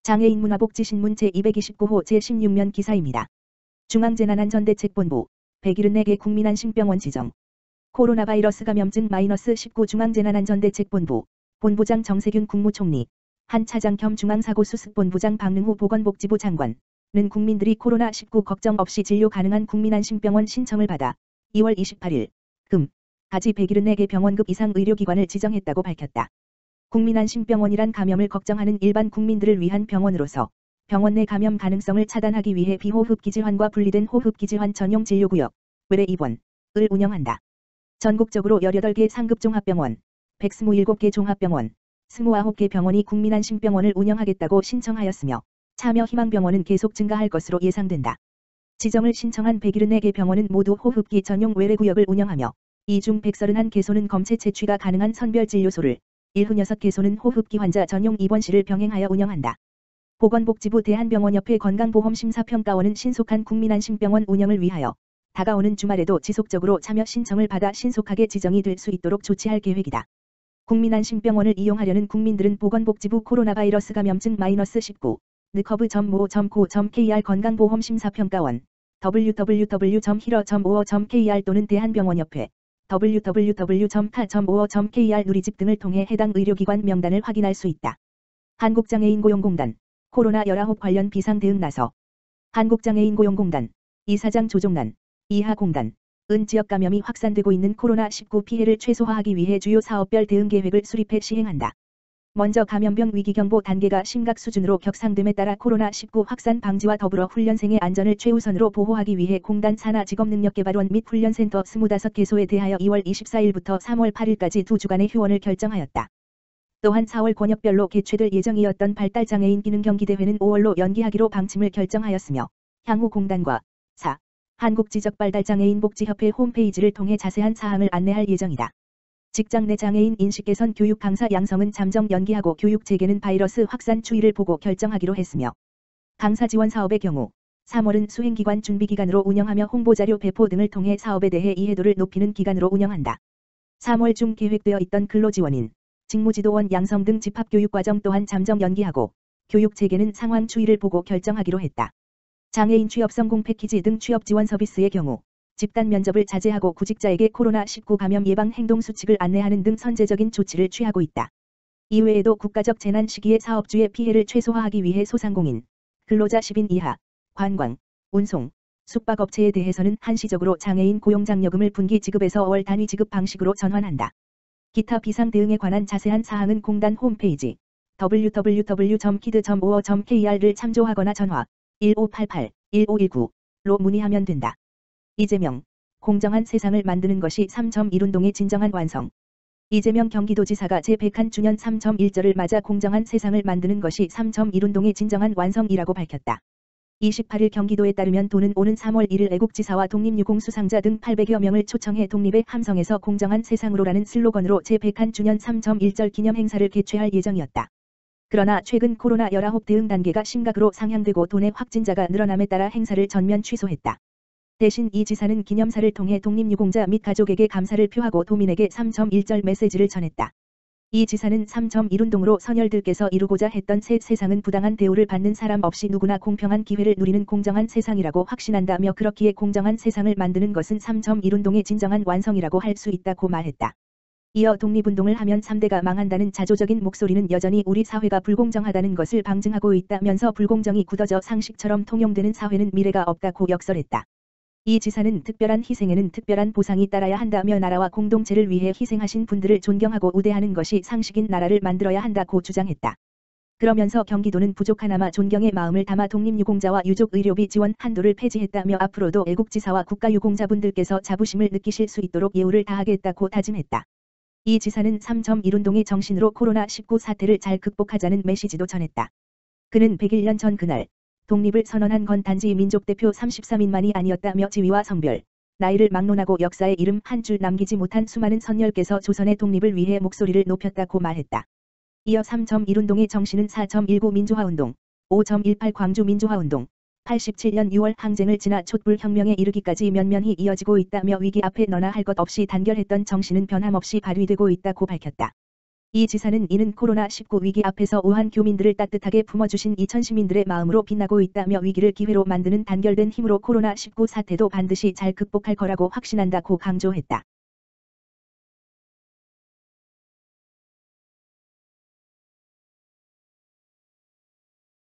장애인 문화복지신문 제229호 제16면 기사입니다. 중앙재난안전대책본부 174개 국민안심병원 지정. 코로나 바이러스 감염증 -19 중앙재난안전대책본부 본부장 정세균 국무총리, 한 차장 겸 중앙사고수습본부장 박능후 보건복지부 장관은 국민들이 코로나19 걱정 없이 진료 가능한 국민안심병원 신청을 받아 2월 28일 금 까지 174개 병원급 이상 의료기관을 지정했다고 밝혔다. 국민안심병원이란 감염을 걱정하는 일반 국민들을 위한 병원으로서 병원 내 감염 가능성을 차단하기 위해 비호흡기질환과 분리된 호흡기질환 전용 진료구역, 외래 입원을 운영한다. 전국적으로 18개 상급종합병원, 127개 종합병원, 29개 병원이 국민안심병원을 운영하겠다고 신청하였으며 참여 희망병원은 계속 증가할 것으로 예상된다. 지정을 신청한 174개 병원은 모두 호흡기 전용 외래구역을 운영하며 이 중 131개소는 검체 채취가 가능한 선별진료소를, 76개소는 호흡기 환자 전용 입원실을 병행하여 운영한다. 보건복지부 대한병원협회 건강보험심사평가원은 신속한 국민안심병원 운영을 위하여 다가오는 주말에도 지속적으로 참여 신청을 받아 신속하게 지정이 될 수 있도록 조치할 계획이다. 국민안심병원을 이용하려는 국민들은 보건복지부 코로나 바이러스 감염증 -19 ncov.mo.go.kr 건강보험심사평가원 www.hilo.or.kr 또는 대한병원협회 www.ka.or.kr 누리집 등을 통해 해당 의료기관 명단을 확인할 수 있다. 한국장애인고용공단 코로나19 관련 비상대응 나서. 한국장애인고용공단 이사장 조종난 이하공단 은 지역 감염이 확산되고 있는 코로나19 피해를 최소화하기 위해 주요 사업별 대응 계획을 수립해 시행한다. 먼저 감염병 위기경보 단계가 심각 수준으로 격상됨에 따라 코로나19 확산 방지와 더불어 훈련생의 안전을 최우선으로 보호하기 위해 공단 산하 직업능력개발원 및 훈련센터 25개소에 대하여 2월 24일부터 3월 8일까지 2주간의 휴원을 결정하였다. 또한 4월 권역별로 개최될 예정이었던 발달장애인 기능경기대회는 5월로 연기하기로 방침을 결정하였으며 향후 공단과 한국지적발달장애인복지협회 홈페이지를 통해 자세한 사항을 안내할 예정이다. 직장 내 장애인 인식 개선 교육 강사 양성은 잠정 연기하고 교육 재개는 바이러스 확산 추이를 보고 결정하기로 했으며 강사 지원 사업의 경우 3월은 수행기관 준비기간으로 운영하며 홍보자료 배포 등을 통해 사업에 대해 이해도를 높이는 기간으로 운영한다. 3월 중 계획되어 있던 근로지원인, 직무지도원 양성 등 집합교육과정 또한 잠정 연기하고 교육 재개는 상황 추이를 보고 결정하기로 했다. 장애인 취업 성공 패키지 등 취업 지원 서비스의 경우 집단 면접을 자제하고 구직자에게 코로나19 감염 예방 행동 수칙을 안내하는 등 선제적인 조치를 취하고 있다. 이외에도 국가적 재난 시기에 사업주의 피해를 최소화하기 위해 소상공인, 근로자 10인 이하, 관광, 운송, 숙박업체에 대해서는 한시적으로 장애인 고용장려금을 분기 지급에서 월 단위 지급 방식으로 전환한다. 기타 비상 대응에 관한 자세한 사항은 공단 홈페이지 www.kid.or.kr을 참조하거나 전화 1588-1519로 문의하면 된다. 이재명, 공정한 세상을 만드는 것이 3.1운동의 진정한 완성. 이재명 경기도지사가 제101주년 3.1절을 맞아 공정한 세상을 만드는 것이 3.1운동의 진정한 완성이라고 밝혔다. 28일 경기도에 따르면 도는 오는 3월 1일 애국지사와 독립유공 수상자 등 800여 명을 초청해 독립의 함성에서 공정한 세상으로라는 슬로건으로 제101주년 3.1절 기념 행사를 개최할 예정이었다. 그러나 최근 코로나19 대응 단계가 심각으로 상향되고 도내 확진자가 늘어남에 따라 행사를 전면 취소했다. 대신 이 지사는 기념사를 통해 독립유공자 및 가족에게 감사를 표하고 도민에게 3.1절 메시지를 전했다. 이 지사는 3.1운동으로 선열들께서 이루고자 했던 새 세상은 부당한 대우를 받는 사람 없이 누구나 공평한 기회를 누리는 공정한 세상이라고 확신한다며 그렇기에 공정한 세상을 만드는 것은 3.1운동의 진정한 완성이라고 할 수 있다고 말했다. 이어 독립운동을 하면 3대가 망한다는 자조적인 목소리는 여전히 우리 사회가 불공정하다는 것을 방증하고 있다면서 불공정이 굳어져 상식처럼 통용되는 사회는 미래가 없다고 역설했다. 이 지사는 특별한 희생에는 특별한 보상이 따라야 한다며 나라와 공동체를 위해 희생하신 분들을 존경하고 우대하는 것이 상식인 나라를 만들어야 한다고 주장했다. 그러면서 경기도는 부족하나마 존경의 마음을 담아 독립유공자와 유족의료비 지원 한도를 폐지했다며 앞으로도 애국지사와 국가유공자분들께서 자부심을 느끼실 수 있도록 예우를 다하겠다고 다짐했다. 이 지사는 3.1운동의 정신으로 코로나19 사태를 잘 극복하자는 메시지도 전했다. 그는 101년 전 그날 독립을 선언한 건 단지 민족대표 33인만이 아니었다며 지위와 성별, 나이를 막론하고 역사의 이름 한 줄 남기지 못한 수많은 선열께서 조선의 독립을 위해 목소리를 높였다고 말했다. 이어 3.1운동의 정신은 4.19 민주화운동, 5.18 광주 민주화운동, 87년 6월 항쟁을 지나 촛불혁명에 이르기까지 면면히 이어지고 있다며 위기 앞에 너나 할 것 없이 단결했던 정신은 변함없이 발휘되고 있다고 밝혔다. 이 지사는 이는 코로나19 위기 앞에서 우한 교민들을 따뜻하게 품어주신 이천 시민들의 마음으로 빛나고 있다며 위기를 기회로 만드는 단결된 힘으로 코로나19 사태도 반드시 잘 극복할 거라고 확신한다고 강조했다.